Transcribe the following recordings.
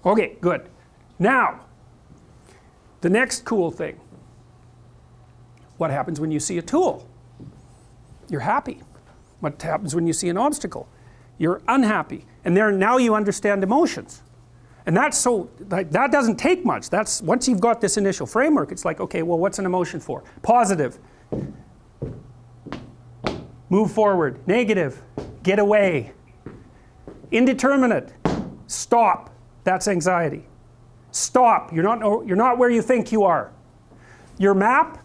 Okay, good. Now, the next cool thing. What happens when you see a tool? You're happy. What happens when you see an obstacle? You're unhappy. And there, now you understand emotions. And that's so, like, that doesn't take much. That's, once you've got this initial framework, it's like, okay, well, what's an emotion for? Positive. Move forward. Negative. Get away. Indeterminate. Stop. That's anxiety. Stop. You're not where you think you are. Your map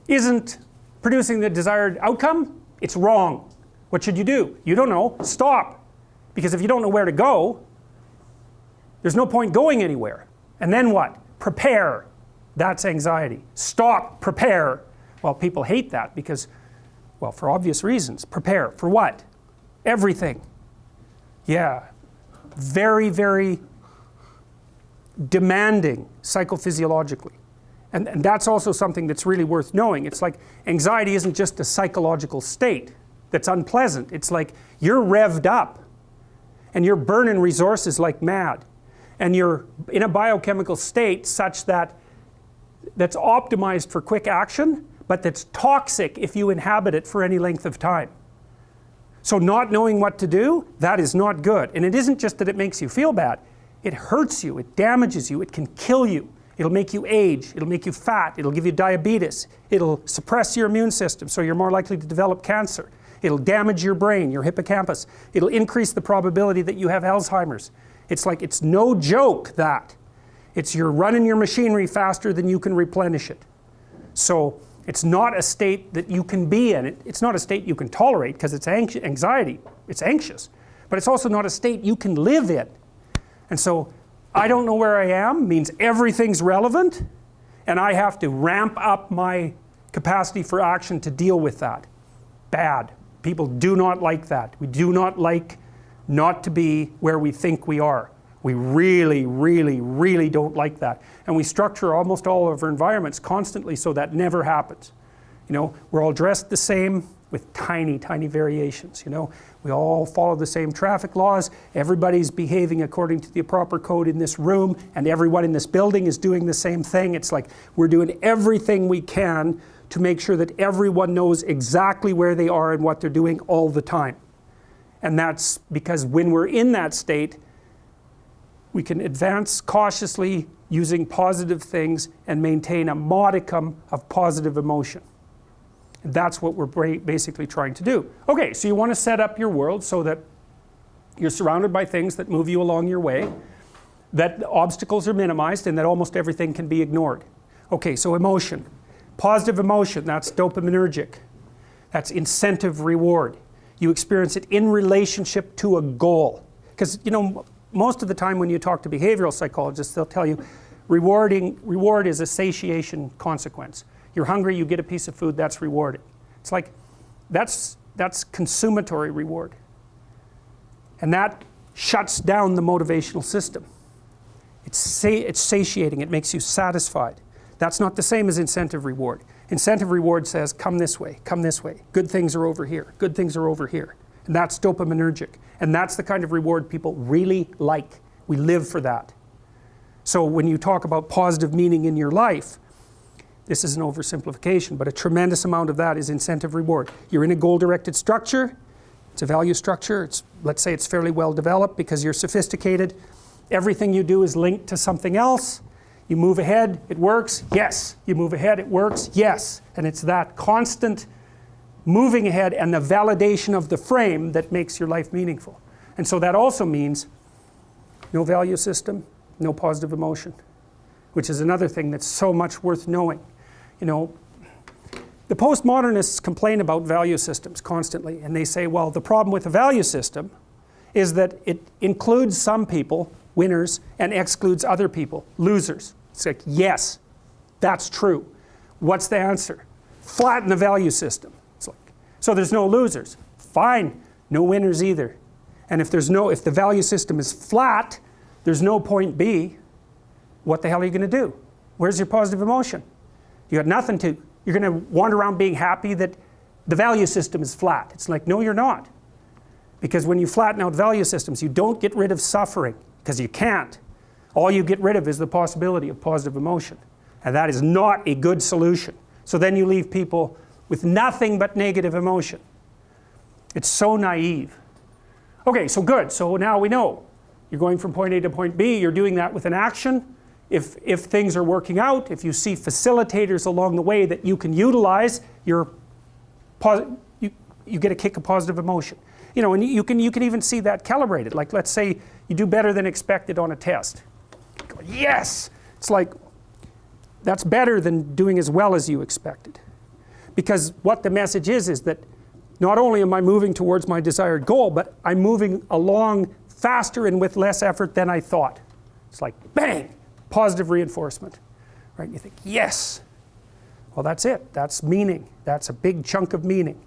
isn't producing the desired outcome. It's wrong. What should you do? You don't know. Stop. Because if you don't know where to go, there's no point going anywhere. And then what? Prepare. That's anxiety. Stop. Prepare. Well, people hate that because, well, for obvious reasons. Prepare. For what? Everything. Yeah. Very, very demanding psychophysiologically. And that's also something that's really worth knowing. It's like anxiety isn't just a psychological state that's unpleasant. It's like you're revved up and you're burning resources like mad. And you're in a biochemical state such that that's optimized for quick action, but that's toxic if you inhabit it for any length of time. So not knowing what to do, that is not good. And it isn't just that it makes you feel bad. It hurts you, it damages you, it can kill you. It'll make you age, it'll make you fat, it'll give you diabetes, it'll suppress your immune system so you're more likely to develop cancer. It'll damage your brain, your hippocampus. It'll increase the probability that you have Alzheimer's. It's like, it's no joke that. It's you're running your machinery faster than you can replenish it. So it's not a state that you can be in. It's not a state you can tolerate because it's anxiety. It's anxious. But it's also not a state you can live in. And so I don't know where I am means everything's relevant and I have to ramp up my capacity for action to deal with that. Bad. People do not like that. We do not like not to be where we think we are. We really, really, really don't like that. And we structure almost all of our environments constantly so that never happens. You know, we're all dressed the same with tiny, tiny variations, you know. We all follow the same traffic laws. Everybody's behaving according to the proper code in this room, and everyone in this building is doing the same thing. It's like we're doing everything we can to make sure that everyone knows exactly where they are and what they're doing all the time. And that's because when we're in that state, we can advance cautiously using positive things and maintain a modicum of positive emotion. And that's what we're basically trying to do. Okay, so you want to set up your world so that you're surrounded by things that move you along your way, that obstacles are minimized, and that almost everything can be ignored. Okay, so emotion. Positive emotion, that's dopaminergic. That's incentive reward. You experience it in relationship to a goal. Because, you know, most of the time when you talk to behavioral psychologists, they'll tell you reward is a satiation consequence. You're hungry, you get a piece of food, that's rewarding. It's like, that's consumatory reward. And that shuts down the motivational system. It's satiating, it makes you satisfied. That's not the same as incentive reward. Incentive reward says, come this way, good things are over here, good things are over here. And that's dopaminergic. And that's the kind of reward people really like. We live for that. So when you talk about positive meaning in your life, this is an oversimplification, but a tremendous amount of that is incentive reward. You're in a goal-directed structure, it's a value structure, let's say it's fairly well developed because you're sophisticated. Everything you do is linked to something else. You move ahead, it works, yes. You move ahead, it works, yes. And it's that constant moving ahead and the validation of the frame that makes your life meaningful. And so that also means no value system, no positive emotion, which is another thing that's so much worth knowing. You know, the postmodernists complain about value systems constantly, and they say, well, the problem with a value system is that it includes some people, winners, and excludes other people, losers. It's like, yes, that's true. What's the answer? Flatten the value system. It's like, so there's no losers. Fine, no winners either. And if the value system is flat, there's no point B. What the hell are you going to do? Where's your positive emotion? You got nothing to. You're going to wander around being happy that the value system is flat. It's like, no, you're not. Because when you flatten out value systems, you don't get rid of suffering, because you can't. All you get rid of is the possibility of positive emotion. And that is not a good solution. So then you leave people with nothing but negative emotion. It's so naive. Okay, so good. So now we know. You're going from point A to point B. You're doing that with an action. If things are working out, if you see facilitators along the way that you can utilize, you get a kick of positive emotion. You know, and you can even see that calibrated. Like, let's say you do better than expected on a test. You go, yes! It's like, that's better than doing as well as you expected. Because what the message is that not only am I moving towards my desired goal, but I'm moving along faster and with less effort than I thought. It's like, bang! Positive reinforcement. Right? And you think, yes! Well, that's it. That's meaning. That's a big chunk of meaning.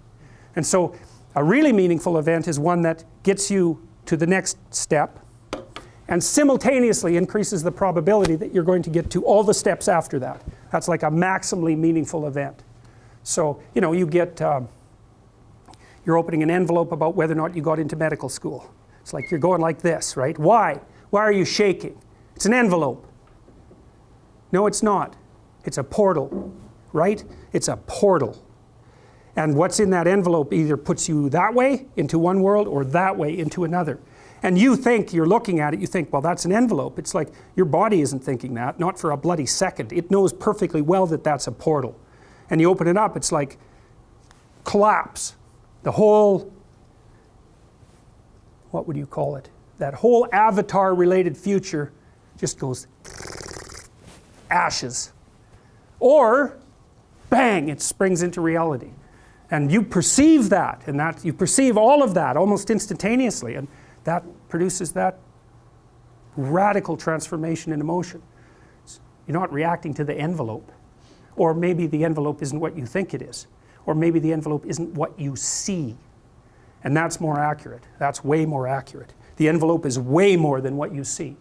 And so, a really meaningful event is one that gets you to the next step and simultaneously increases the probability that you're going to get to all the steps after that. That's like a maximally meaningful event. So, you know, you get, you're opening an envelope about whether or not you got into medical school. It's like you're going like this, right? Why? Why are you shaking? It's an envelope. No, it's not. It's a portal, right? It's a portal. And what's in that envelope either puts you that way into one world or that way into another. And you think, you're looking at it, you think, well, that's an envelope. It's like your body isn't thinking that, not for a bloody second. It knows perfectly well that that's a portal. And you open it up, it's like collapse. The whole, what would you call it? That whole avatar-related future just goes ashes. Or, bang, it springs into reality. And you perceive that, and that you perceive all of that almost instantaneously, and that produces that radical transformation in emotion. You're not reacting to the envelope. Or maybe the envelope isn't what you think it is. Or maybe the envelope isn't what you see. And that's more accurate. That's way more accurate. The envelope is way more than what you see.